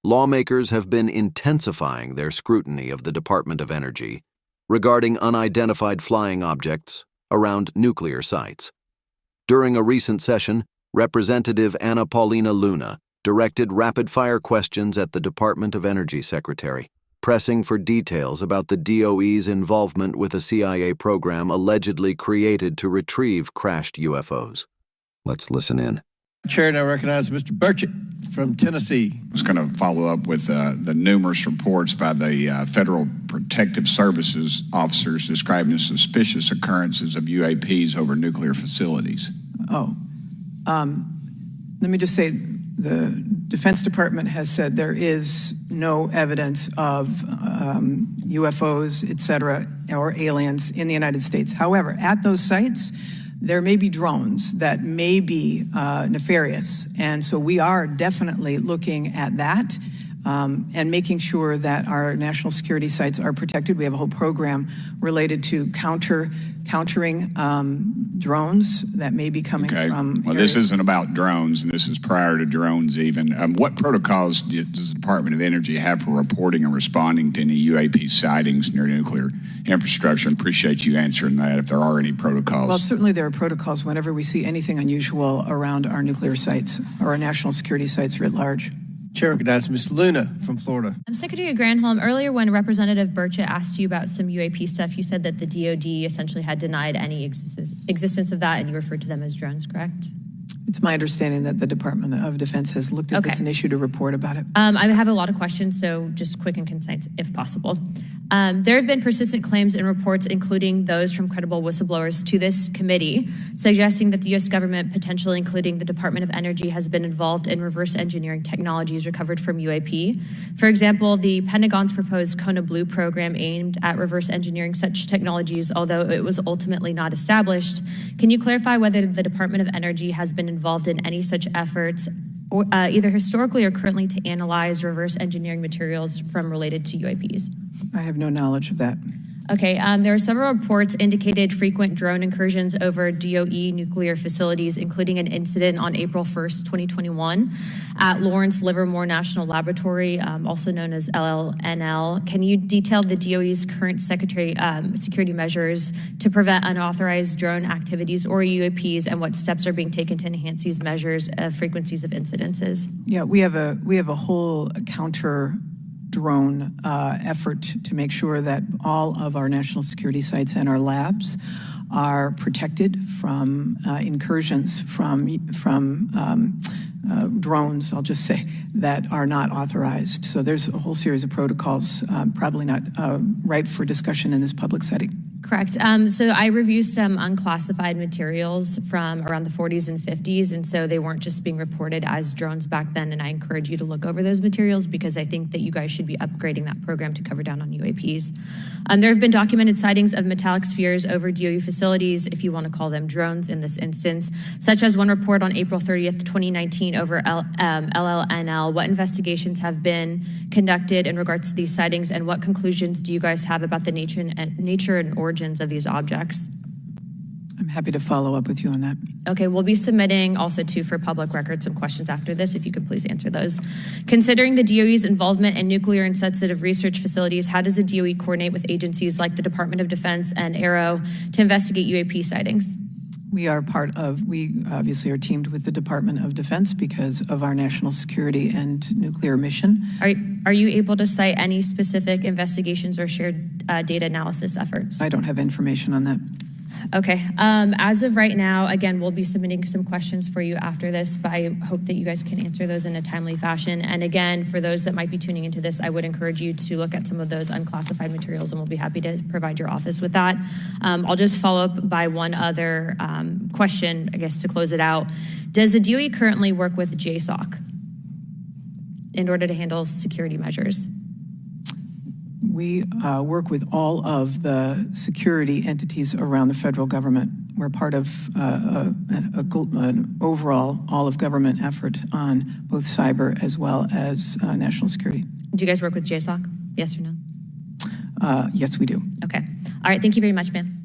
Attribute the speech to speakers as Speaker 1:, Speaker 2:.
Speaker 1: lawmakers have been intensifying their scrutiny of the Department of Energy regarding unidentified flying objects around nuclear sites. During a recent session, Representative Paulina Luna directed rapid-fire questions at the Department of Energy Secretary, pressing for details about the DOE's involvement with a CIA program allegedly created to retrieve crashed UFOs. Let's listen in.
Speaker 2: Chair, now recognize Mr. Burchett from Tennessee.
Speaker 3: I was going to follow up with the numerous reports by the Federal Protective Services officers describing suspicious occurrences of UAPs over nuclear facilities.
Speaker 4: Let me just say the Defense Department has said there is no evidence of UFOs, et cetera, or aliens in the United States. However, at those sites, there may be drones that may be nefarious. And so we are definitely looking at that and making sure that our national security sites are protected. We have a whole program related to countering drones that may be coming from
Speaker 3: Well, this isn't about drones, and this is prior to drones even. What protocols does the Department of Energy have for reporting and responding to any UAP sightings near nuclear infrastructure? I appreciate you answering that, if there are any protocols.
Speaker 4: Well, certainly there are protocols whenever we see anything unusual around our nuclear sites or our national security sites writ large.
Speaker 2: Chair recognizes Ms. Luna from Florida.
Speaker 5: Secretary Granholm, earlier when Representative Burchett asked you about some UAP stuff, you said that the DOD essentially had denied any existence of that, and you referred to them as drones, correct?
Speaker 4: It's my understanding that the Department of Defense has looked at this and issued a report about it.
Speaker 5: I have a lot of questions, so just quick and concise if possible. There have been persistent claims and reports, including those from credible whistleblowers to this committee, suggesting that the U.S. government, potentially including the Department of Energy, has been involved in reverse engineering technologies recovered from UAP. For example, the Pentagon's proposed Kona Blue program aimed at reverse engineering such technologies, although it was ultimately not established. Can you clarify whether the Department of Energy has been involved in any such efforts, or, either historically or currently, to analyze reverse engineering materials from related to UAPs?
Speaker 4: I have no knowledge of that.
Speaker 5: Okay, there are several reports indicated frequent drone incursions over DOE nuclear facilities, including an incident on April 1st, 2021 at Lawrence Livermore National Laboratory, also known as LLNL. Can you detail the DOE's current security measures to prevent unauthorized drone activities or UAPs, and what steps are being taken to enhance these measures of frequencies of incidences?
Speaker 4: Yeah, we have a whole counter drone effort to make sure that all of our national security sites and our labs are protected from incursions from drones, I'll just say, that are not authorized. So there's a whole series of protocols, probably not ripe for discussion in this public setting.
Speaker 5: Correct. So I reviewed some unclassified materials from around the 40s and 50s, and so they weren't just being reported as drones back then, and I encourage you to look over those materials because I think that you guys should be upgrading that program to cover down on UAPs. There have been documented sightings of metallic spheres over DOE facilities, if you want to call them drones in this instance, such as one report on April 30th, 2019 over LLNL. What investigations have been conducted in regards to these sightings, and what conclusions do you guys have about the nature and origins of these objects?
Speaker 4: I'm happy to follow up with you on that.
Speaker 5: Okay, we'll be submitting also too for public record some questions after this, if you could please answer those. Considering the DOE's involvement in nuclear and sensitive research facilities, how does the DOE coordinate with agencies like the Department of Defense and AARO to investigate UAP sightings?
Speaker 4: We obviously are teamed with the Department of Defense because of our national security and nuclear mission.
Speaker 5: Are you able to cite any specific investigations or shared data analysis efforts?
Speaker 4: I don't have information on that.
Speaker 5: Okay. As of right now, again, we'll be submitting some questions for you after this, but I hope that you guys can answer those in a timely fashion. And again, for those that might be tuning into this, I would encourage you to look at some of those unclassified materials, and we'll be happy to provide your office with that. I'll just follow up by one other question, I guess, to close it out. Does the DOE currently work with JSOC in order to handle security measures?
Speaker 4: We work with all of the security entities around the federal government. We're part of an overall all-of-government effort on both cyber as well as national security.
Speaker 5: Do you guys work with JSOC? Yes or no?
Speaker 4: Yes, we do.
Speaker 5: Okay. All right. Thank you very much, ma'am.